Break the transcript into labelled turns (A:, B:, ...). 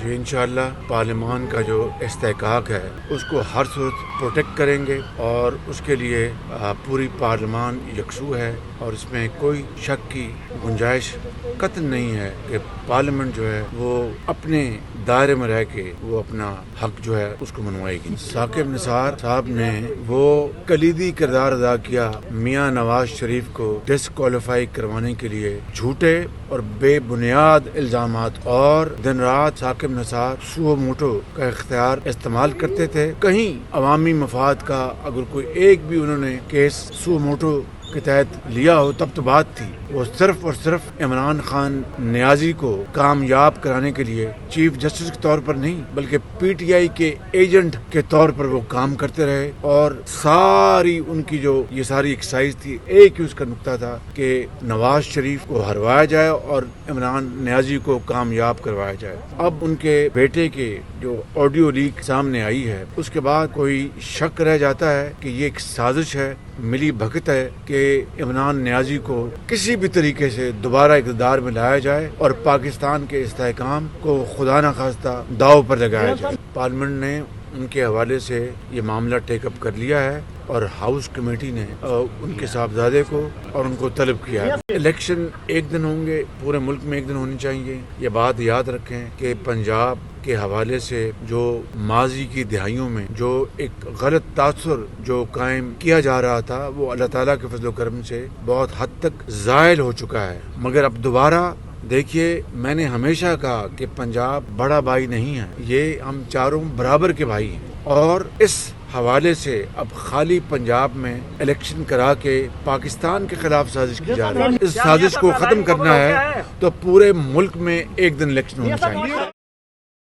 A: جو انشاءاللہ پارلیمان کا جو استحقاق ہے اس کو ہر صورت پروٹیکٹ کریں گے، اور اس کے لیے پوری پارلیمان یکسو ہے، اور اس میں کوئی شک کی گنجائش قطعاً نہیں ہے کہ پارلیمنٹ جو ہے وہ اپنے دائرے میں رہ کے وہ اپنا حق جو ہے اس کو منوائے گی۔ ثاقب نثار صاحب نے وہ کلیدی کردار ادا کیا میاں نواز شریف کو ڈسکوالیفائی کروانے کے لیے، جھوٹے اور بے بنیاد الزامات، اور دن رات ثاقب نثار سو موٹو کا اختیار استعمال کرتے تھے۔ کہیں عوامی مفاد کا اگر کوئی ایک بھی انہوں نے کیس سو موٹو کے تحت لیا ہو تب تو بات تھی، وہ صرف اور صرف عمران خان نیازی کو کامیاب کرانے کے لیے چیف جسٹس کے طور پر نہیں بلکہ پی ٹی آئی کے ایجنٹ کے طور پر وہ کام کرتے رہے، اور ساری ان کی جو یہ ساری ایکسرسائز تھی ایک ہی اس کا نقطہ تھا کہ نواز شریف کو ہروایا جائے اور عمران نیازی کو کامیاب کروایا جائے۔ اب ان کے بیٹے کے جو آڈیو لیک سامنے آئی ہے اس کے بعد کوئی شک رہ جاتا ہے کہ یہ ایک سازش ہے، ملی بھگت ہے کہ عمران نیازی کو کسی بھی طریقے سے دوبارہ اقتدار میں لایا جائے اور پاکستان کے استحکام کو خدا نخواستہ داؤ پر لگایا جائے۔ پارلیمنٹ نے ان کے حوالے سے یہ معاملہ ٹیک اپ کر لیا ہے، اور ہاؤس کمیٹی نے ان کے صاحبزادے کو اور ان کو طلب کیا ہے۔ الیکشن ایک دن ہوں گے، پورے ملک میں ایک دن ہونی چاہیے۔ یہ بات یاد رکھیں کہ پنجاب کے حوالے سے جو ماضی کی دہائیوں میں جو ایک غلط تاثر جو قائم کیا جا رہا تھا وہ اللہ تعالیٰ کے فضل و کرم سے بہت حد تک زائل ہو چکا ہے۔ مگر اب دوبارہ دیکھیے، میں نے ہمیشہ کہا کہ پنجاب بڑا بھائی نہیں ہے، یہ ہم چاروں برابر کے بھائی ہیں، اور اس حوالے سے اب خالی پنجاب میں الیکشن کرا کے پاکستان کے خلاف سازش کی جا رہی ہے۔ اس سازش کو ختم کرنا ہے تو پورے ملک میں ایک دن الیکشن ہونا چاہیے۔